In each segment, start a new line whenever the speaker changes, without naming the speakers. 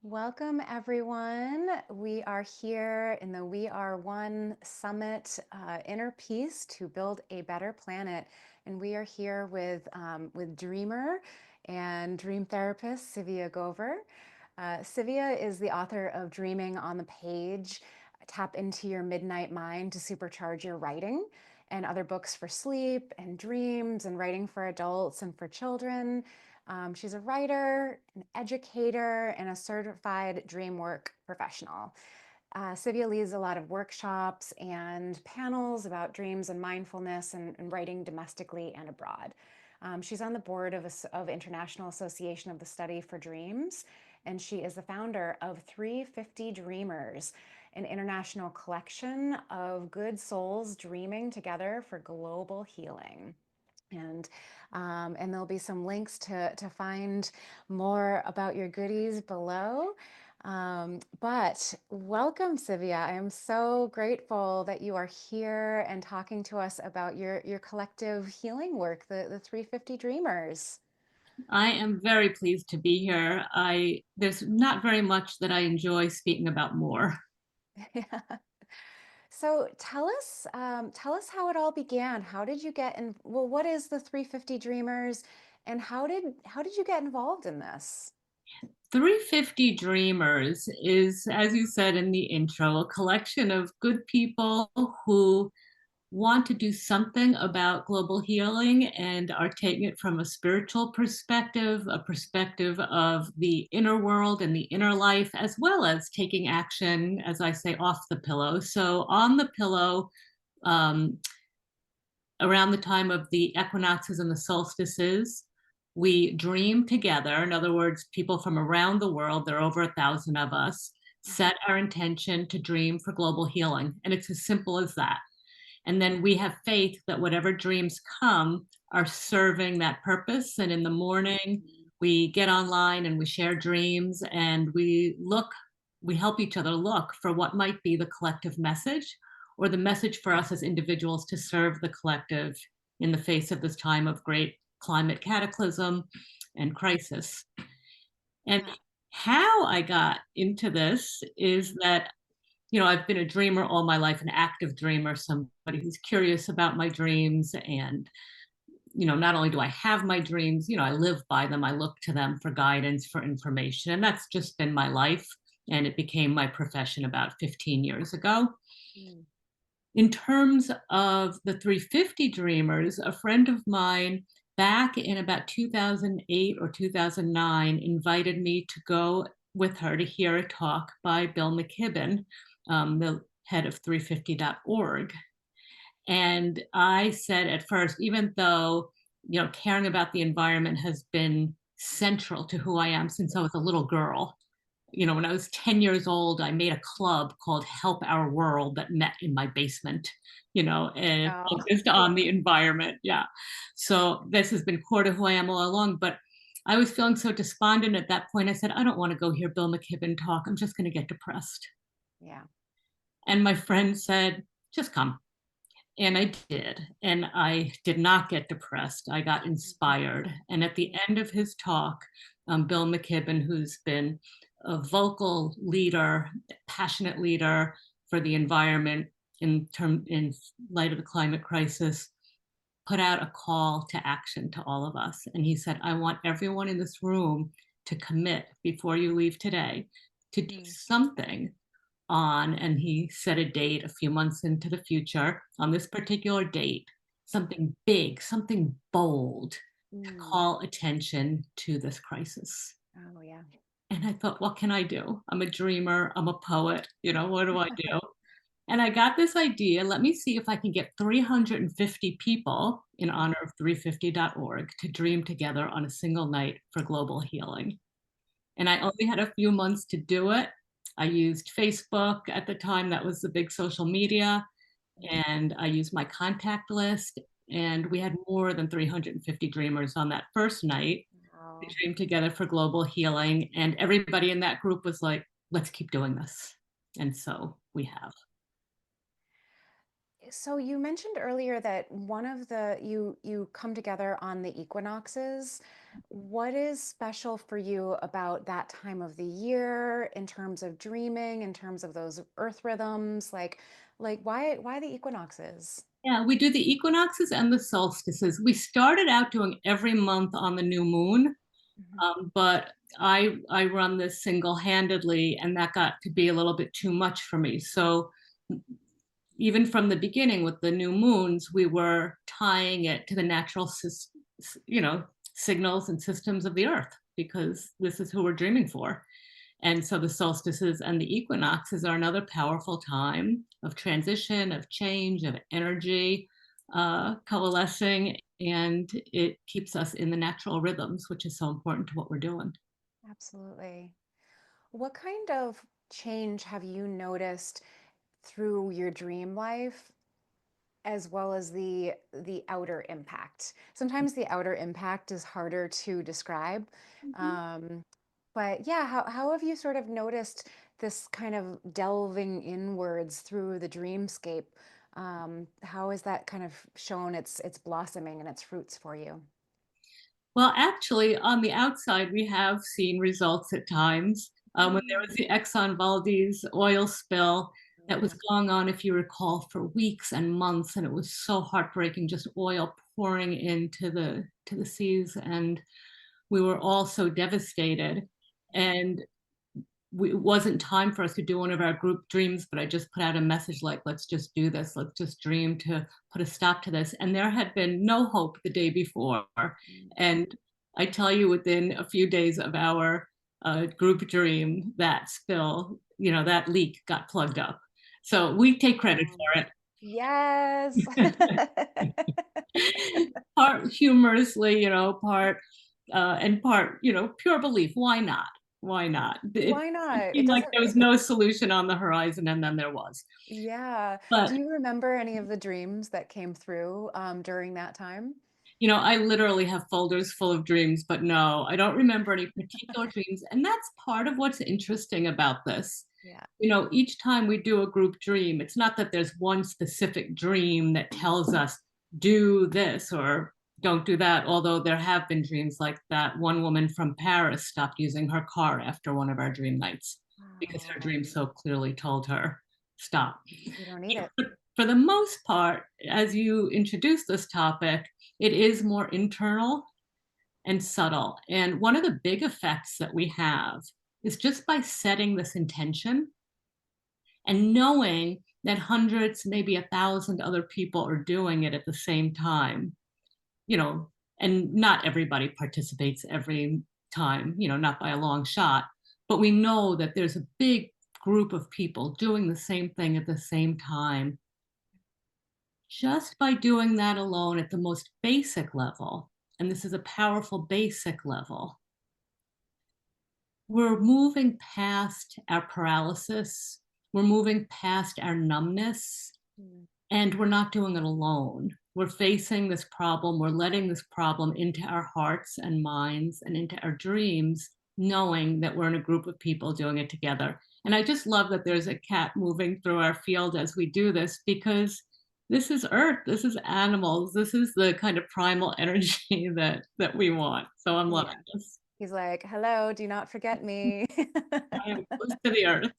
Welcome, everyone. We are here in the We Are One Summit, Inner Peace to Build a Better Planet. And we are here with dreamer and dream therapist, Tzivia Gover. Tzivia is the author of Dreaming on the Page, Tap into Your Midnight Mind to Supercharge Your Writing, and other books for sleep and dreams and writing for adults and for children. She's a writer, an educator, and a certified dream work professional. Tzivia leads a lot of workshops and panels about dreams and mindfulness and writing domestically and abroad. She's on the board of International Association of the Study for Dreams, and she is the founder of 350 Dreamers, an international collection of good souls dreaming together for global healing. And and there'll be some links to find more about your goodies below. But welcome, Tzivia. I am so grateful that you are here and talking to us about your collective healing work, the 350 Dreamers.
I am very pleased to be here. There's not very much that I enjoy speaking about more.
Yeah. So tell us how it all began. How did you get in? Well, what is the 350 Dreamers, and how did you get involved in this?
350 Dreamers is, as you said in the intro, a collection of good people who want to do something about global healing and are taking it from a spiritual perspective, a perspective of the inner world and the inner life, as well as taking action, as I say, off the pillow. So on the pillow, um, around the time of the equinoxes and the solstices, we dream together. In other words, people from around the world, there are over 1,000 of us, set our intention to dream for global healing. And it's as simple as that. And then we have faith that whatever dreams come are serving that purpose. And in the morning, we get online and we share dreams and we help each other look for what might be the collective message or the message for us as individuals to serve the collective in the face of this time of great climate cataclysm and crisis. And
Yeah.
how I got into this is that, I've been a dreamer all my life, an active dreamer, somebody who's curious about my dreams. And, not only do I have my dreams, I live by them, I look to them for guidance, for information. And that's just been my life. And it became my profession about 15 years ago.
Mm.
In terms of the 350 Dreamers, a friend of mine back in about 2008 or 2009 invited me to go with her to hear a talk by Bill McKibben, the head of 350.org. And I said at first, even though, caring about the environment has been central to who I am since I was a little girl, when I was 10 years old, I made a club called Help Our World that met in my basement, and
Oh,
focused on the environment. Yeah. So this has been core to who I am all along. But I was feeling so despondent at that point. I said, I don't want to go hear Bill McKibben talk. I'm just going to get depressed.
yeah.
And my friend said, just come. And I did. And I did not get depressed. I got inspired. And at the end of his talk, Bill McKibben, who's been a vocal leader, passionate leader for the environment in light of the climate crisis, put out a call to action to all of us. And he said, I want everyone in this room to commit before you leave today to do
Mm.
something on, and he set a date a few months into the future on this particular date, something big, something bold to
Mm.
call attention to this crisis.
Oh, yeah.
And I thought, what can I do? I'm a dreamer, I'm a poet, what do I do? And I got this idea. Let me see if I can get 350 people in honor of 350.org to dream together on a single night for global healing. And I only had a few months to do it. I used Facebook at the time, that was the big social media, and I used my contact list. And we had more than 350 dreamers on that first night. We
Wow.
dreamed together for global healing, and everybody in that group was like, let's keep doing this. And so we have.
So you mentioned earlier that one of the you come together on the equinoxes. What is special for you about that time of the year in terms of dreaming, in terms of those earth rhythms? Like why the equinoxes?
Yeah, we do the equinoxes and the solstices. We started out doing every month on the new moon,
Mhm.
but I run this single-handedly, and that got to be a little bit too much for me. So even from the beginning with the new moons, we were tying it to the natural, you know, signals and systems of the earth because this is who we're dreaming for. And so the solstices and the equinoxes are another powerful time of transition, of change, of energy coalescing, and it keeps us in the natural rhythms, which is so important to what we're doing.
Absolutely. What kind of change have you noticed through your dream life as well as the outer impact? Sometimes the outer impact is harder to describe.
Mhm.
Um, but yeah, how have you sort of noticed this kind of delving inwards through the dreamscape? How has that kind of shown its blossoming and its fruits for you?
Well, actually, on the outside, we have seen results at times. When there was
Mm.
the Exxon Valdez oil spill that was
Yeah.
going on, if you recall, for weeks and months, and it was so heartbreaking, just oil pouring into the seas, and we were all so devastated. And it wasn't time for us to do one of our group dreams, but I just put out a message like, let's just do this. Let's just dream to put a stop to this. And there had been no hope the day before.
Mm.
And I tell you, within a few days of our group dream, that spill, that leak got plugged up. So we take credit
Wow.
for
Yes.
it. Part humorously, part and part, pure belief. Why not? Why not?
Why
It
not? It
seemed like
doesn't,
there was no solution on the horizon, and then there was.
yeah. Do
But
you remember any of the dreams that came through during that time?
I literally have folders full of dreams, but no, I don't remember any particular dreams. And that's part of what's interesting about this.
Yeah.
Each time we do a group dream, it's not that there's one specific dream that tells us do this or don't do that. Although there have been dreams like that. One woman from Paris stopped using her car after one of our dream nights because her
Oh,
dream so clearly told her stop.
you don't need it.
But for the most part, as you introduce this topic, it is more internal and subtle. And one of the big effects that we have is just by setting this intention and knowing that hundreds, maybe 1,000 other people are doing it at the same time, you know, and not everybody participates every time, not by a long shot, but we know that there's a big group of people doing the same thing at the same time. Just by doing that alone at the most basic level, and this is a powerful basic level, we're moving past our paralysis, we're moving past our numbness,
Mm.
and we're not doing it alone. We're facing this problem, we're letting this problem into our hearts and minds and into our dreams, knowing that we're in a group of people doing it together. And I just love that there's a cat moving through our field as we do this because this is earth, this is animals, this is the kind of primal energy that we want. So I'm loving
Yeah.
this.
He's like, hello, do not forget me.
I am close to the earth.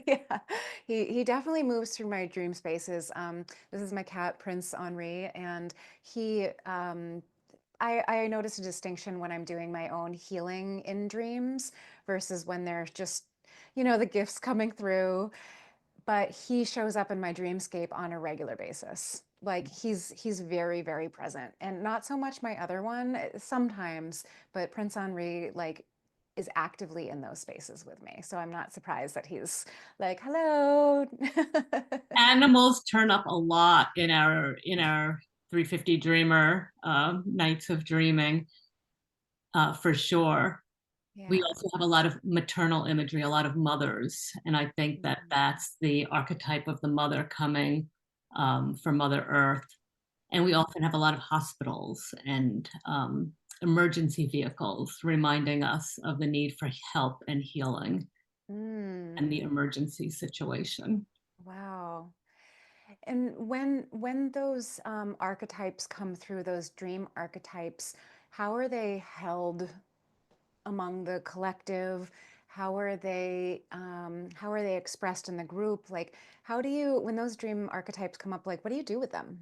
Yeah, he definitely moves through my dream spaces. This is my cat, Prince Henri, and he I notice a distinction when I'm doing my own healing in dreams versus when there's just, the gifts coming through. But he shows up in my dreamscape on a regular basis. Like he's very, very present. And not so much my other one, sometimes, but Prince Henri is actively in those spaces with me. So I'm not surprised that he's like, hello.
Animals turn up a lot in our 350 Dreamer nights of dreaming, for sure. We
Yeah.
also have a lot of maternal imagery, a lot of mothers, and I think that
Mhm.
that's the archetype of the mother coming for Mother Earth. And we often have a lot of hospitals and emergency vehicles reminding us of the need for help and healing
Mm,
and the emergency situation.
wow. And when those archetypes come through, those dream archetypes, how are they held among the collective? How are they expressed in the group? Like, how do you, when those dream archetypes come up, like, what do you do with them?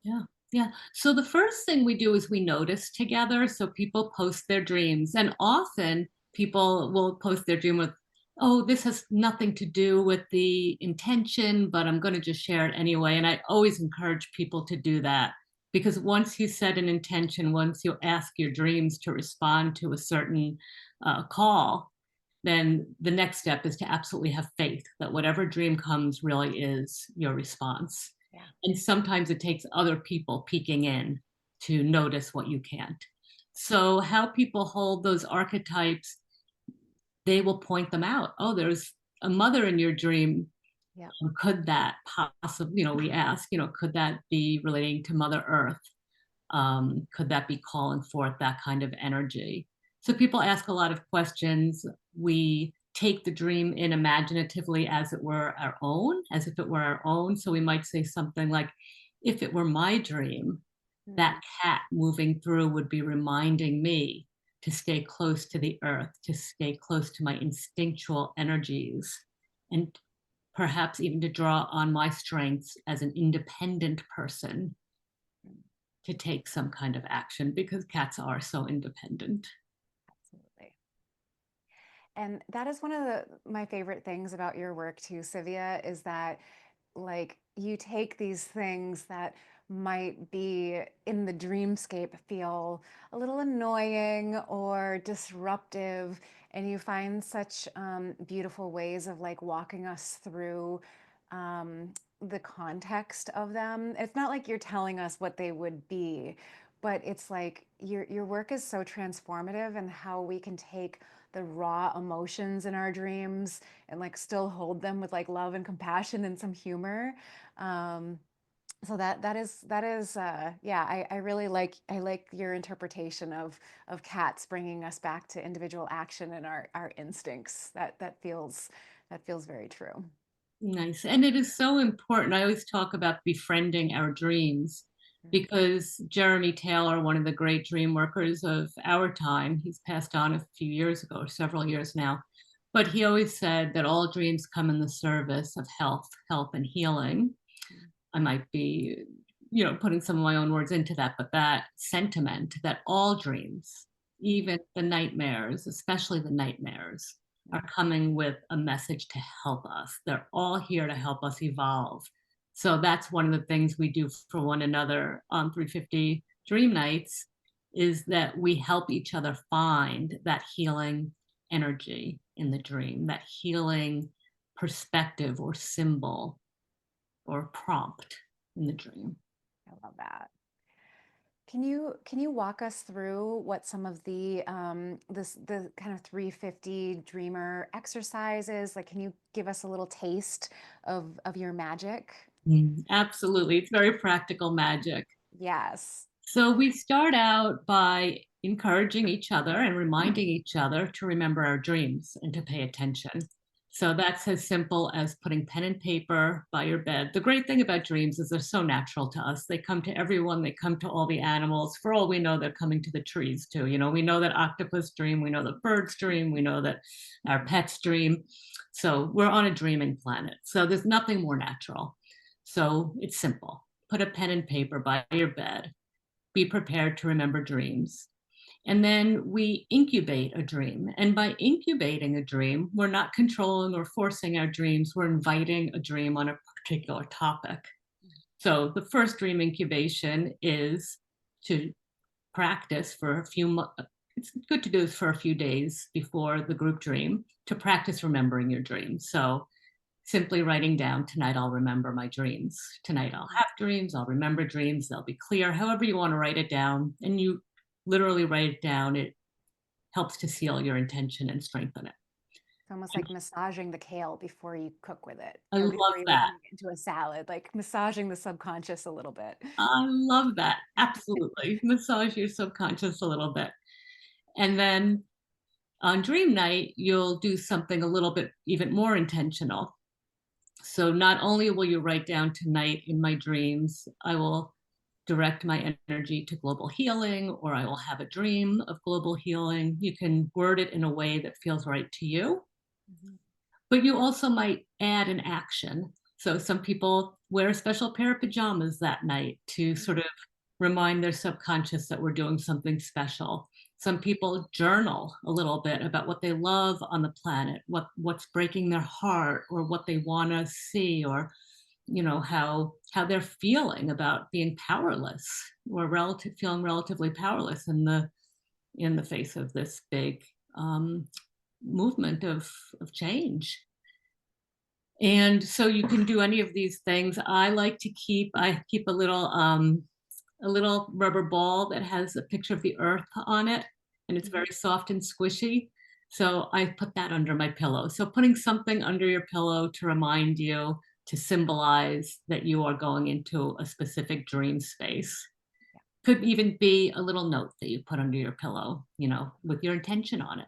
Yeah. Yeah. So the first thing we do is we notice together. So people post their dreams, and often people will post their dream with, oh, this has nothing to do with the intention, but I'm going to just share it anyway. And I always encourage people to do that because once you set an intention, once you ask your dreams to respond to a certain call, then the next step is to absolutely have faith that whatever dream comes really is your response.
Yeah.
And sometimes it takes other people peeking in to notice what you can't. So, how people hold those archetypes, they will point them out. Oh, there's a mother in your dream.
Yeah.
Could that possibly, we ask, could that be relating to Mother Earth? Could that be calling forth that kind of energy? So people ask a lot of questions. We take the dream in imaginatively as it were our own, as if it were our own. So we might say something like, if it were my dream,
Mm,
that cat moving through would be reminding me to stay close to the earth, to stay close to my instinctual energies, and perhaps even to draw on my strengths as an independent person
mm,
to take some kind of action because cats are so independent.
absolutely. And that is one of my favorite things about your work too, Sivia, is that like you take these things that might be in the dreamscape feel a little annoying or disruptive, and you find such beautiful ways of like walking us through the context of them. It's not like you're telling us what they would be, but it's like your work is so transformative and how we can take the raw emotions in our dreams and like still hold them with like love and compassion and some humor. Um, so that is yeah, I really like I like your interpretation of cats bringing us back to individual action and our instincts. That feels very true.
Nice. And it is so important. I always talk about befriending our dreams
Mm,
because Jeremy Taylor, one of the great dream workers of our time, he's passed on a few years ago, or several years now, but he always said that all dreams come in the service of health, health, and healing.
mm,
I might be, putting some of my own words into that, but that sentiment that all dreams,
mm,
even the nightmares, especially the nightmares, are
mm.
coming with a message to help us. They're all here to help us evolve. So that's one of the things we do for one another on 350 Dream Nights is that we help each other find that healing energy in the dream, that healing perspective or symbol or prompt in the dream.
I love that. Can you walk us through what some of the kind of 350 dreamer exercises, like can you give us a little taste of your magic?
Absolutely. It's very practical magic.
Yes.
So we start out by encouraging each other and reminding each other to remember our dreams and to pay attention. So that's as simple as putting pen and paper by your bed. The great thing about dreams is they're so natural to us. They come to everyone, they come to all the animals. For all we know, they're coming to the trees too. We know that octopus dream, we know that birds dream, we know that our pets dream. So we're on a dreaming planet. So there's nothing more natural. So it's simple. Put a pen and paper by your bed, be prepared to remember dreams. And then we incubate a dream. And by incubating a dream, we're not controlling or forcing our dreams, we're inviting a dream on a particular topic. So the first dream incubation is to practice for a few it's good to do this for a few days before the group dream to practice remembering your dreams. So simply writing down, tonight I'll remember my dreams. Tonight I'll have dreams, I'll remember dreams, they'll be clear. However you want to write it down, and you literally write it down, it helps to seal your intention and strengthen it.
It's almost like massaging the kale before you cook with it
I
or
love
before you like
that.
make it into a salad, like massaging the subconscious a little bit.
I love that. Absolutely. Massage your subconscious a little bit. And then on dream night, you'll do something a little bit even more intentional. So not only will you write down tonight in my dreams, I will direct my energy to global healing, or I will have a dream of global healing. You can word it in a way that feels right to you,
Mhm.
but you also might add an action. So some people wear a special pair of pajamas that night to sort of remind their subconscious that we're doing something special. Some people journal a little bit about what they love on the planet, what's breaking their heart, or what they want to see, or how they're feeling about being powerless, or feeling relatively powerless in the face of this big um, movement of change. And so you can do any of these things. I keep a little rubber ball that has a picture of the earth on it, and it's
Mhm.
very soft and squishy. So I put that under my pillow. So putting something under your pillow to remind you, to symbolize that you are going into a specific dream space.
Yeah.
Could even be a little note that you put under your pillow, with your intention on it.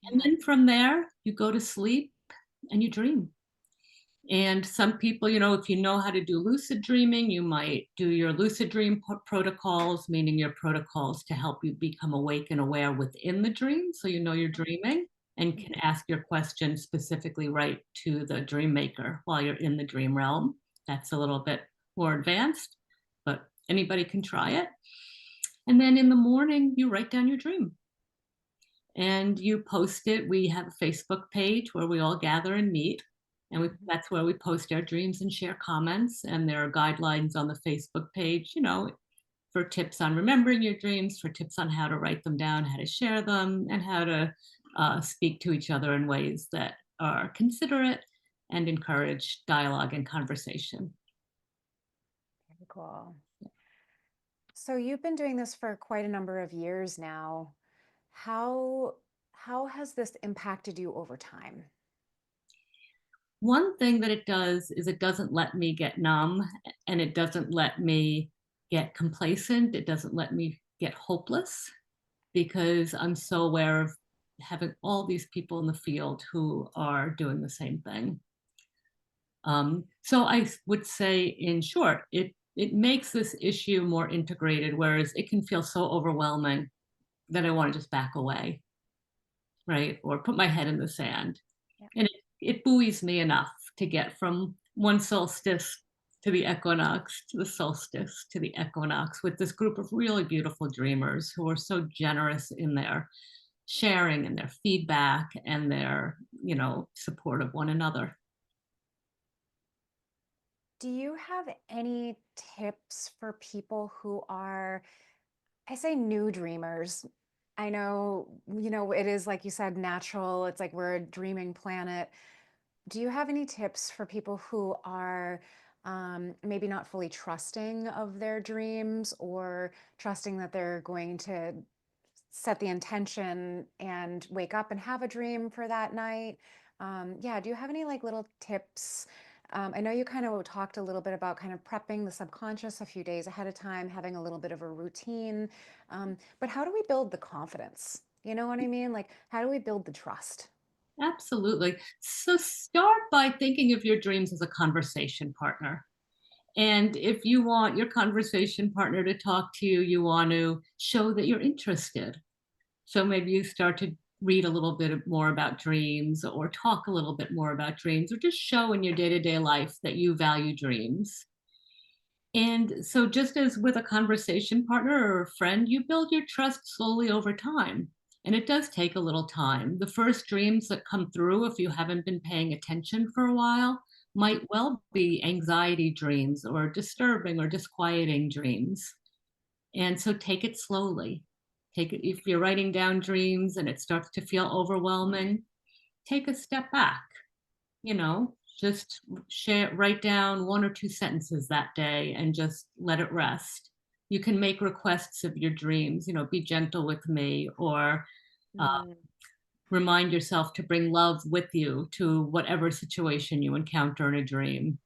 And
Mhm.
then from there, you go to sleep and you dream. And some people, if you know how to do lucid dreaming, you might do your lucid dream protocols, meaning your protocols to help you become awake and aware within the dream. So you know you're dreaming and can
Mhm.
ask your question specifically right to the dream maker while you're in the dream realm. That's a little bit more advanced, but anybody can try it. And then in the morning, you write down your dream and you post it. We have a Facebook page where we all gather and meet, and
Mhm.
that's where we post our dreams and share comments. And there are guidelines on the Facebook page, for tips on remembering your dreams, for tips on how to write them down, how to share them, and how to speak to each other in ways that are considerate and encourage dialogue and conversation.
Very cool. So you've been doing this for quite a number of years now. How how has this impacted you over time?
One thing that it does is it doesn't let me get numb, and it doesn't let me get complacent. It doesn't let me get hopeless, because I'm so aware of having all these people in the field who are doing the same thing. So would say, in short, it makes this issue more integrated, whereas it can feel so overwhelming that I want to just back away, right, or put my head in the sand.
Yeah.
And it buoys me enough to get from one solstice to the equinox, to the solstice, to the equinox, with this group of really beautiful dreamers who are so generous in their sharing and their feedback and their, support of one another.
Do you have any tips for people who are, I say, new dreamers? I know, it is like you said, natural. It's like we're a dreaming planet. Do you have any tips for people who are maybe not fully trusting of their dreams, or trusting that they're going to set the intention and wake up and have a dream for that night? Yeah, do you have any like little tips? I know you kind of talked a little bit about kind of prepping the subconscious a few days ahead of time, having a little bit of a routine. But how do we build the confidence? You know what I mean? Like, how do we build the trust?
Absolutely. So start by thinking of your dreams as a conversation partner. And if you want your conversation partner to talk to you, you want to show that you're interested. So maybe you start to read a little bit more about dreams, or talk a little bit more about dreams, or just show in your day to day life that you value dreams. And so, just as with a conversation partner or a friend, you build your trust slowly over time. And it does take a little time. The first dreams that come through, if you haven't been paying attention for a while, might well be anxiety dreams or disturbing or disquieting dreams. And so take it slowly. Take it if you're writing down dreams and it starts to feel overwhelming, take a step back, just write down one or two sentences that day and just let it rest. You can make requests of your dreams, be gentle with me, or uh,
Mm.
remind yourself to bring love with you to whatever situation you encounter in a dream.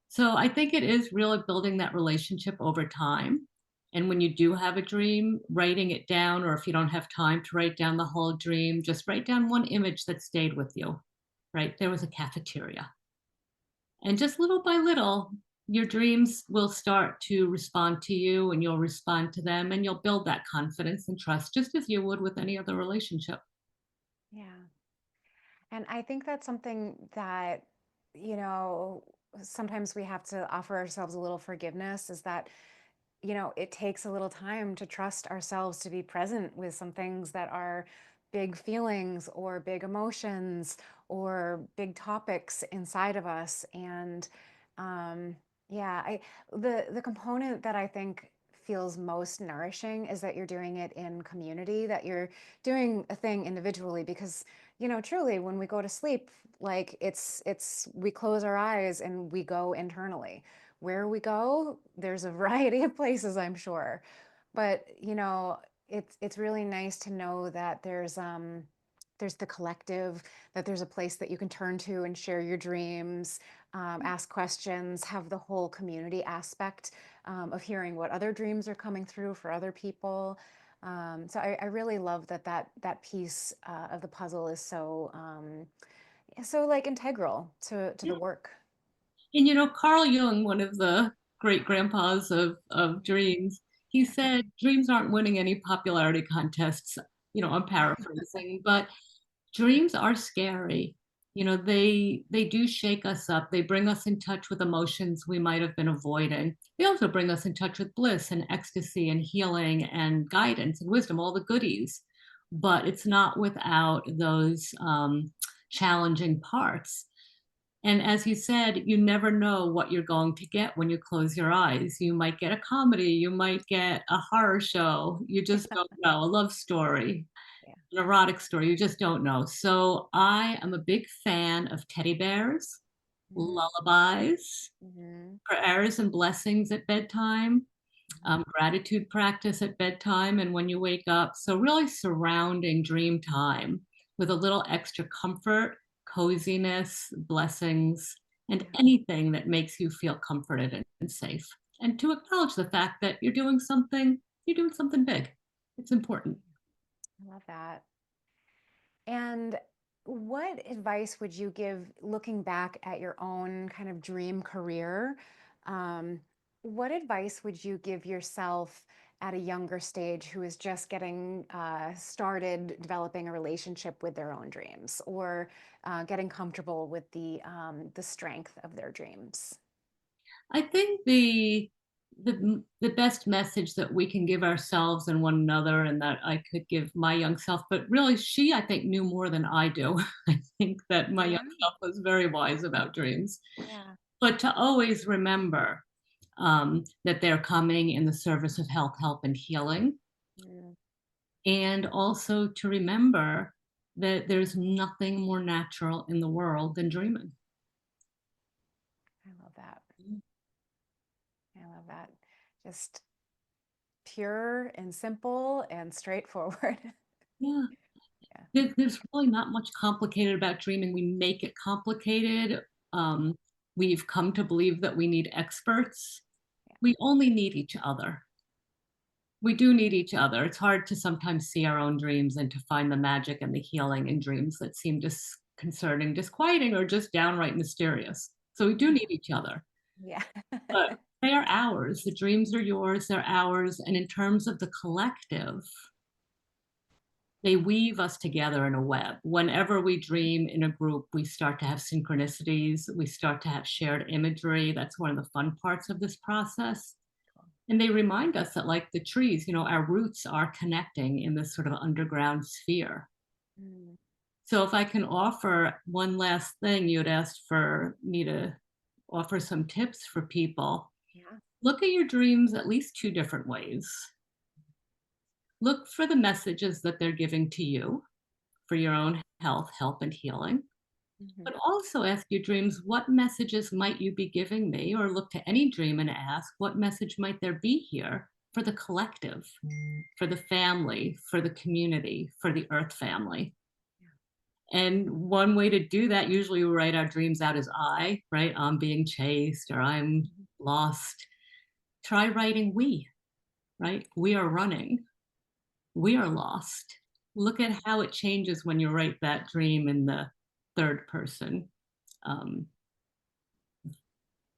So I think it is really building that relationship over time. And when you do have a dream, writing it down, or if you don't have time to write down the whole dream, just write down one image that stayed with you. Right? There was a cafeteria. And just little by little, your dreams will start to respond to you and you'll respond to them and you'll build that confidence and trust just as you would with any other relationship.
Yeah. And I think that's something that, you know, sometimes we have to offer ourselves a little forgiveness is that, it takes a little time to trust ourselves to be present with some things that are big feelings or big emotions or big topics inside of us. And yeah, the component that I think feels most nourishing is that you're doing it in community, that you're doing a thing individually because, truly when we go to sleep, like it's we close our eyes and we go internally. Where we go, there's a variety of places, I'm sure. But, it's really nice to know that there's the collective, that there's a place that you can turn to and share your dreams, ask questions, have the whole community aspect of hearing what other dreams are coming through for other people. So I really love that piece of the puzzle is so like integral to the work.
And Carl Jung, one of the great grandpas of dreams, he
Yeah.
said dreams aren't winning any popularity contests. I'm paraphrasing, but dreams are scary. They do shake us up. They bring us in touch with emotions we might have been avoiding. They also bring us in touch with bliss and ecstasy and healing and guidance and wisdom, all the goodies. But it's not without those challenging parts. And as you said, you never know what you're going to get when you close your eyes. You might get a comedy, you might get a horror show, you just don't know, a love story,
Yeah.
an erotic story, you just don't know. So I am a big fan of teddy bears,
Mm-hmm.
lullabies,
Mm-hmm.
prayers and blessings at bedtime,
Mm-hmm.
gratitude practice at bedtime and when you wake up. So, really surrounding dream time with a little extra comfort, coziness, blessings, and
Yeah.
anything that makes you feel comforted and safe. And to acknowledge the fact that you're doing something big. It's important.
I love that. And what advice would you give looking back at your own kind of dream career? Um, what advice would you give yourself at a younger stage who is just getting started developing a relationship with their own dreams or getting comfortable with the strength of their dreams?
I think the best message that we can give ourselves and one another, and that I could give my young self, but really she I think knew more than I do. I think that my young
Yeah.
self was very wise about dreams,
Yeah.
but to always remember that they're coming in the service of health, help, and healing,
Mm,
and also to remember that there's nothing more natural in the world than dreaming.
I love that. I love that. Just pure and simple and straightforward.
Yeah.
Yeah.
There's really not much complicated about dreaming. We make it complicated. Um, we've come to believe that we need experts.
Yeah.
We only need each other. We do need each other. It's hard to sometimes see our own dreams and to find the magic and the healing in dreams that seem disconcerting, disquieting, or just downright mysterious. So we do need each other.
Yeah.
But they are ours. The dreams are yours, they're ours. And in terms of the collective, they weave us together in a web. Whenever we dream in a group, we start to have synchronicities, we start to have shared imagery. That's one of the fun parts of this process. And they remind us that, like the trees, our roots are connecting in this sort of underground sphere.
Mm,
So, if I can offer one last thing, you'd asked for me to offer some tips for people.
yeah.
Look at your dreams at least two different ways. Look for the messages that they're giving to you for your own health, help, and healing.
Hmm.
But also ask your dreams, what messages might you be giving me? Or look to any dream and ask, what message might there be here for the collective, for the family, for the community, for the earth family? And one way to do that, usually we write our dreams out as I, right? I'm being chased or I'm
Mhm.
lost. Try writing we, right? We are running. We are lost. Look at how it changes when you write that dream in the third person. Um,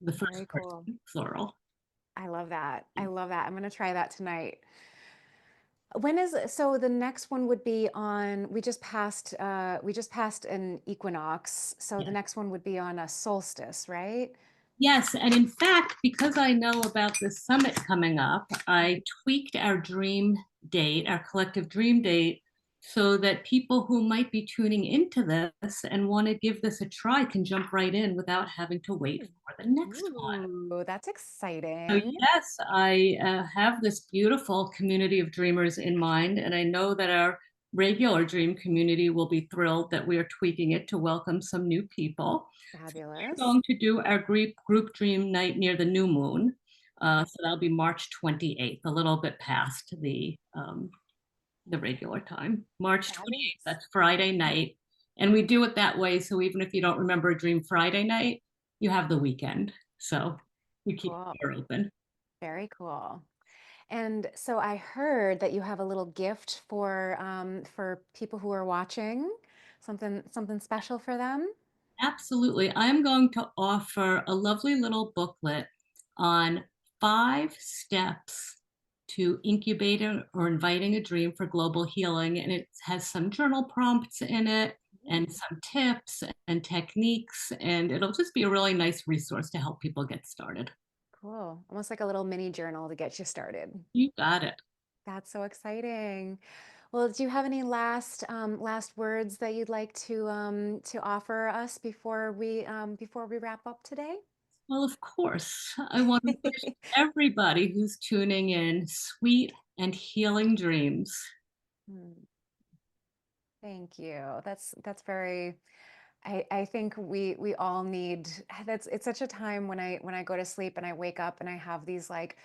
the first
Very cool.
person, plural.
I love that. I love that. I'm going to try that tonight. When is so the next one would be on we just passed an equinox. So the
Yeah.
next one would be on a solstice, right?
Yes, and in fact, because I know about this summit coming up, I tweaked our dream date, our collective dream date, so that people who might be tuning into this and want to give this a try can jump right in without having to wait for the next one.
Ooh, that's
So
exciting.
yes, I have this beautiful community of dreamers in mind, and I know that our regular dream community will be thrilled that we are tweaking it to welcome some new people. So we're
Fabulous.
going to do our group dream night near the new moon.
Okay.
So that'll be March 28th, a little bit past the regular time. March 28th,
Fabulous.
that's Friday night. And we do it that way. So even if you don't remember a dream Friday night, you have the weekend. So we keep
Cool.
the door open.
Very cool. And so I heard that you have a little gift for people who are watching, something special for them.
Absolutely. I am going to offer a lovely little booklet on 5 steps to incubating or inviting a dream for global healing. And it has some journal prompts in it and
Mm,
some tips and techniques. And it'll just be a really nice resource to help people get started.
cool. Almost like a little mini journal to get you started.
You got it.
That's so exciting. Well, do you have any last words that you'd like to offer us before we wrap up today?
Well, of course, I want to wish everybody who's tuning in sweet and healing dreams.
Hmm, thank you. That's very I think we all need that's it's such a time when I go to sleep and I wake up and I have these like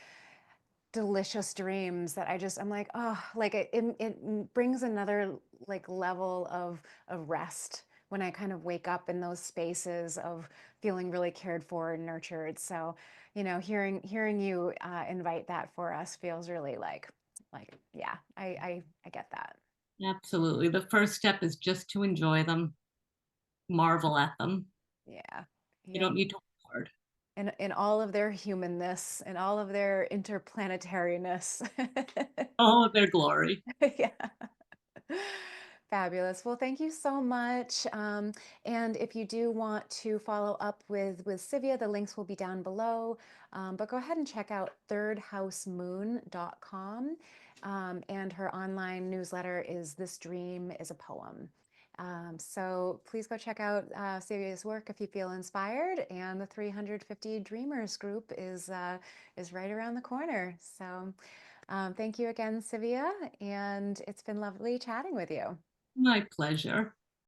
delicious dreams that I'm like, oh, like it brings another like level of rest when I kind of wake up in those spaces of feeling really cared for and nurtured. So, hearing you invite that for us feels really like yeah, I get that.
Absolutely. The first step is just to enjoy them, marvel at them.
Yeah.
You
Yep.
don't need to work hard.
And in all of their humanness and all of their interplanetariness.
All of their glory.
Yeah. Fabulous. Well, thank you so much. And if you do want to follow up with Civia, the links will be down below. But go ahead and check out thirdhousemoon.com. And her online newsletter is This Dream is a Poem. So please go check out Civia's work if you feel inspired. And the 350 Dreamers group is right around the corner. So thank you again, Civia, and it's been lovely chatting with you.
My pleasure.